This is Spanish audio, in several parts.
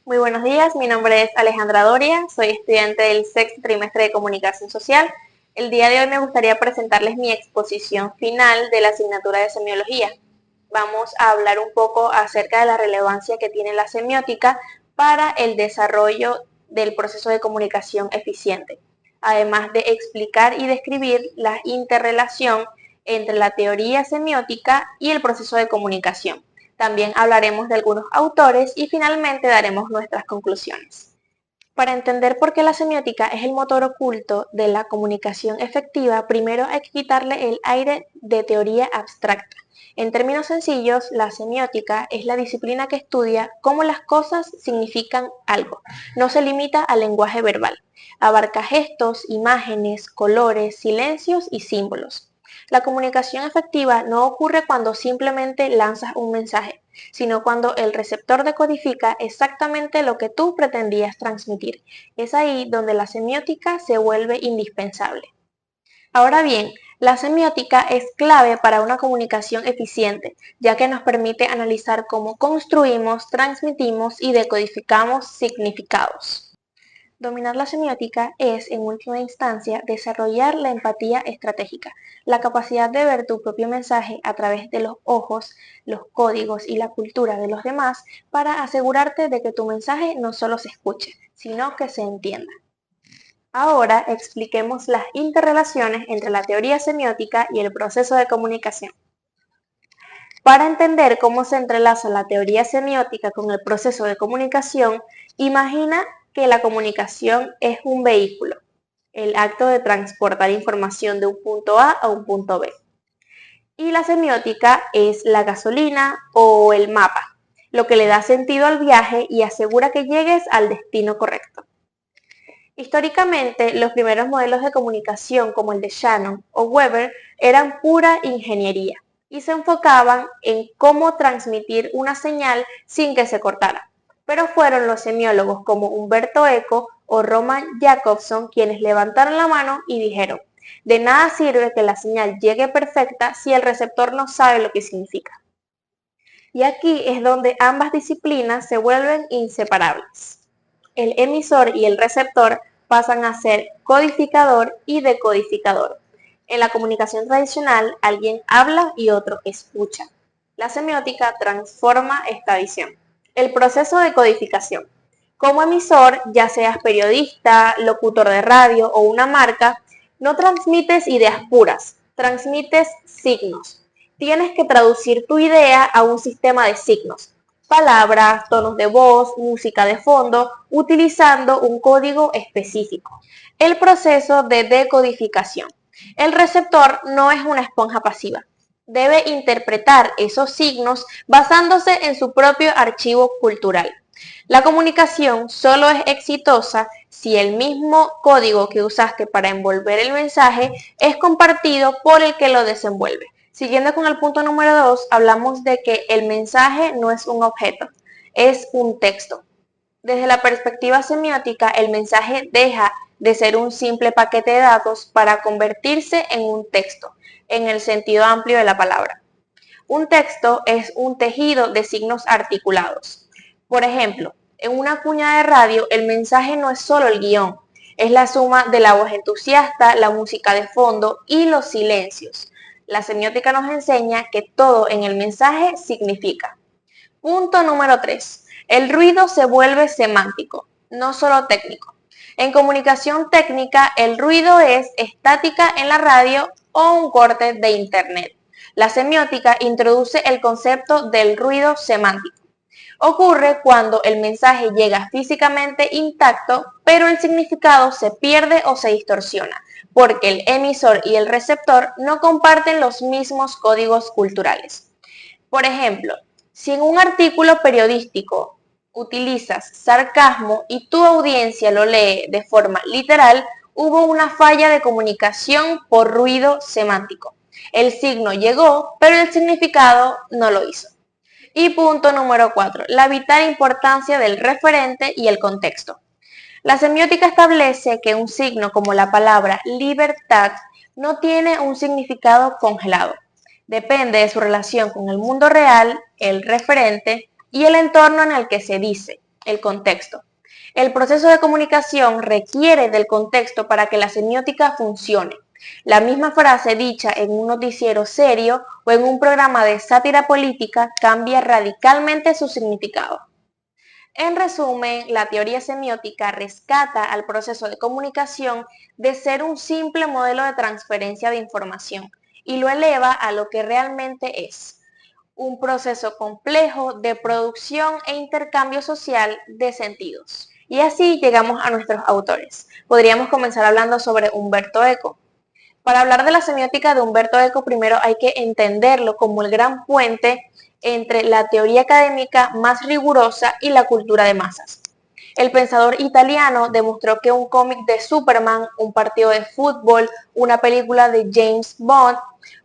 Muy buenos días, mi nombre es Alejandra Doria, soy estudiante del sexto trimestre de Comunicación Social. El día de hoy me gustaría presentarles mi exposición final de la asignatura de semiología. Vamos a hablar un poco acerca de la relevancia que tiene la semiótica para el desarrollo del proceso de comunicación eficiente, además de explicar y describir la interrelación entre la teoría semiótica y el proceso de comunicación. También hablaremos de algunos autores y finalmente daremos nuestras conclusiones. Para entender por qué la semiótica es el motor oculto de la comunicación efectiva, primero hay que quitarle el aire de teoría abstracta. En términos sencillos, la semiótica es la disciplina que estudia cómo las cosas significan algo. No se limita al lenguaje verbal. Abarca gestos, imágenes, colores, silencios y símbolos. La comunicación efectiva no ocurre cuando simplemente lanzas un mensaje, sino cuando el receptor decodifica exactamente lo que tú pretendías transmitir. Es ahí donde la semiótica se vuelve indispensable. Ahora bien, la semiótica es clave para una comunicación eficiente, ya que nos permite analizar cómo construimos, transmitimos y decodificamos significados. Dominar la semiótica es, en última instancia, desarrollar la empatía estratégica, la capacidad de ver tu propio mensaje a través de los ojos, los códigos y la cultura de los demás para asegurarte de que tu mensaje no solo se escuche, sino que se entienda. Ahora expliquemos las interrelaciones entre la teoría semiótica y el proceso de comunicación. Para entender cómo se entrelaza la teoría semiótica con el proceso de comunicación, imagina que la comunicación es un vehículo, el acto de transportar información de un punto A a un punto B. Y la semiótica es la gasolina o el mapa, lo que le da sentido al viaje y asegura que llegues al destino correcto. Históricamente, los primeros modelos de comunicación como el de Shannon o Weber eran pura ingeniería y se enfocaban en cómo transmitir una señal sin que se cortara. Pero fueron los semiólogos como Umberto Eco o Roman Jakobson quienes levantaron la mano y dijeron, de nada sirve que la señal llegue perfecta si el receptor no sabe lo que significa. Y aquí es donde ambas disciplinas se vuelven inseparables. El emisor y el receptor pasan a ser codificador y decodificador. En la comunicación tradicional, alguien habla y otro escucha. La semiótica transforma esta visión. El proceso de codificación. Como emisor, ya seas periodista, locutor de radio o una marca, no transmites ideas puras, transmites signos. Tienes que traducir tu idea a un sistema de signos, palabras, tonos de voz, música de fondo, utilizando un código específico. El proceso de decodificación. El receptor no es una esponja pasiva. Debe interpretar esos signos basándose en su propio archivo cultural. La comunicación solo es exitosa si el mismo código que usaste para envolver el mensaje es compartido por el que lo desenvuelve. Siguiendo con el punto número 2, hablamos de que el mensaje no es un objeto, es un texto. Desde la perspectiva semiótica, el mensaje deja de ser un simple paquete de datos para convertirse en un texto, en el sentido amplio de la palabra. Un texto es un tejido de signos articulados. Por ejemplo, en una cuña de radio, el mensaje no es solo el guión, es la suma de la voz entusiasta, la música de fondo y los silencios. La semiótica nos enseña que todo en el mensaje significa. Punto número 3. El ruido se vuelve semántico, no solo técnico. En comunicación técnica, el ruido es estática en la radio o un corte de internet. La semiótica introduce el concepto del ruido semántico. Ocurre cuando el mensaje llega físicamente intacto, pero el significado se pierde o se distorsiona, porque el emisor y el receptor no comparten los mismos códigos culturales. Por ejemplo, si en un artículo periodístico utilizas sarcasmo y tu audiencia lo lee de forma literal, hubo una falla de comunicación por ruido semántico. El signo llegó, pero el significado no lo hizo. Y punto número 4, la vital importancia del referente y el contexto. La semiótica establece que un signo como la palabra libertad no tiene un significado congelado. Depende de su relación con el mundo real, el referente y el entorno en el que se dice. el contexto. El proceso de comunicación requiere del contexto para que la semiótica funcione. La misma frase dicha en un noticiero serio o en un programa de sátira política cambia radicalmente su significado. En resumen, la teoría semiótica rescata al proceso de comunicación de ser un simple modelo de transferencia de información y lo eleva a lo que realmente es, un proceso complejo de producción e intercambio social de sentidos. Y así llegamos a nuestros autores. Podríamos comenzar hablando sobre Umberto Eco. Para hablar de la semiótica de Umberto Eco, primero hay que entenderlo como el gran puente entre la teoría académica más rigurosa y la cultura de masas. El pensador italiano demostró que un cómic de Superman, un partido de fútbol, una película de James Bond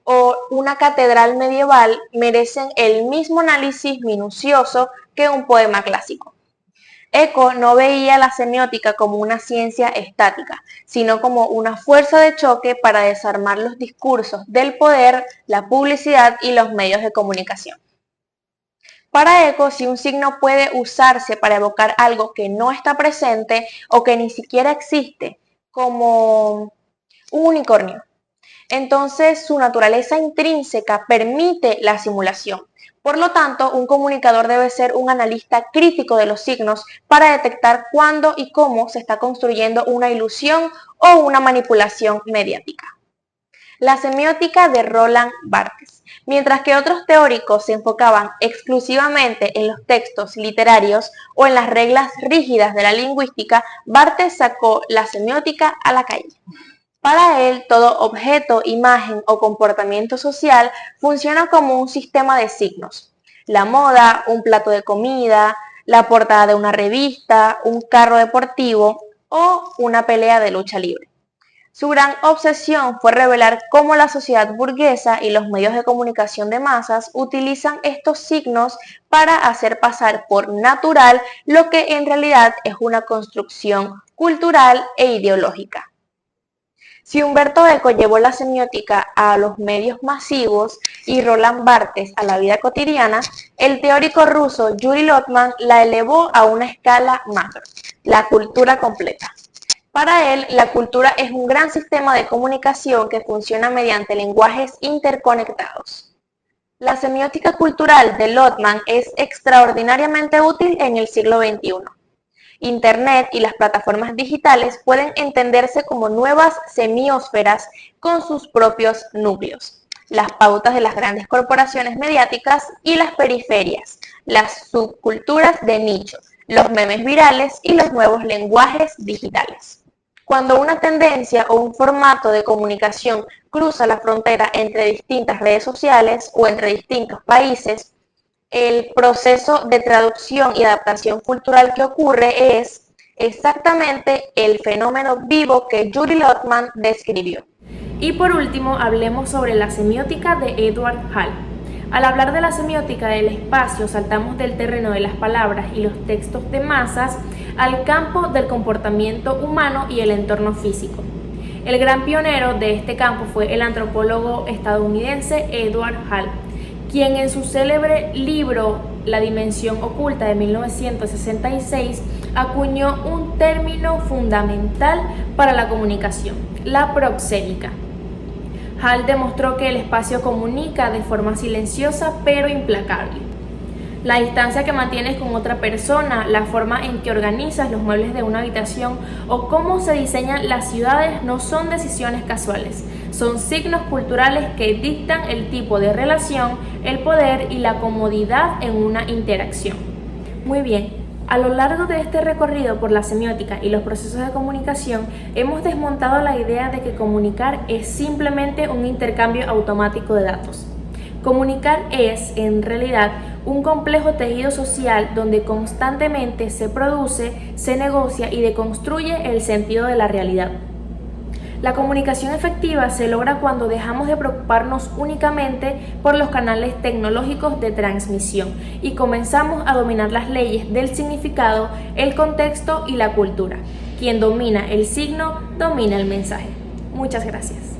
o una catedral medieval merecen el mismo análisis minucioso que un poema clásico. Eco no veía la semiótica como una ciencia estática, sino como una fuerza de choque para desarmar los discursos del poder, la publicidad y los medios de comunicación. Para Eco, si un signo puede usarse para evocar algo que no está presente o que ni siquiera existe, como un unicornio, entonces su naturaleza intrínseca permite la simulación. Por lo tanto, un comunicador debe ser un analista crítico de los signos para detectar cuándo y cómo se está construyendo una ilusión o una manipulación mediática. La semiótica de Roland Barthes. Mientras que otros teóricos se enfocaban exclusivamente en los textos literarios o en las reglas rígidas de la lingüística, Barthes sacó la semiótica a la calle. Para él, todo objeto, imagen o comportamiento social funciona como un sistema de signos. La moda, un plato de comida, la portada de una revista, un carro deportivo o una pelea de lucha libre. Su gran obsesión fue revelar cómo la sociedad burguesa y los medios de comunicación de masas utilizan estos signos para hacer pasar por natural lo que en realidad es una construcción cultural e ideológica. Si Umberto Eco llevó la semiótica a los medios masivos y Roland Barthes a la vida cotidiana, el teórico ruso Yuri Lotman la elevó a una escala macro, la cultura completa. Para él, la cultura es un gran sistema de comunicación que funciona mediante lenguajes interconectados. La semiótica cultural de Lotman es extraordinariamente útil en el siglo XXI. Internet y las plataformas digitales pueden entenderse como nuevas semiósferas con sus propios núcleos, las pautas de las grandes corporaciones mediáticas y las periferias, las subculturas de nicho, los memes virales y los nuevos lenguajes digitales. Cuando una tendencia o un formato de comunicación cruza la frontera entre distintas redes sociales o entre distintos países, el proceso de traducción y adaptación cultural que ocurre es exactamente el fenómeno vivo que Yuri Lotman describió. Y por último, hablemos sobre la semiótica de Edward Hall. Al hablar de la semiótica del espacio, saltamos del terreno de las palabras y los textos de masas al campo del comportamiento humano y el entorno físico. El gran pionero de este campo fue el antropólogo estadounidense Edward Hall, quien en su célebre libro La dimensión oculta de 1966 acuñó un término fundamental para la comunicación, la proxémica. Hall demostró que el espacio comunica de forma silenciosa pero implacable. La distancia que mantienes con otra persona, la forma en que organizas los muebles de una habitación o cómo se diseñan las ciudades no son decisiones casuales, son signos culturales que dictan el tipo de relación, el poder y la comodidad en una interacción. Muy bien. A lo largo de este recorrido por la semiótica y los procesos de comunicación, hemos desmontado la idea de que comunicar es simplemente un intercambio automático de datos. Comunicar es, en realidad, un complejo tejido social donde constantemente se produce, se negocia y deconstruye el sentido de la realidad. La comunicación efectiva se logra cuando dejamos de preocuparnos únicamente por los canales tecnológicos de transmisión y comenzamos a dominar las leyes del significado, el contexto y la cultura. Quien domina el signo, domina el mensaje. Muchas gracias.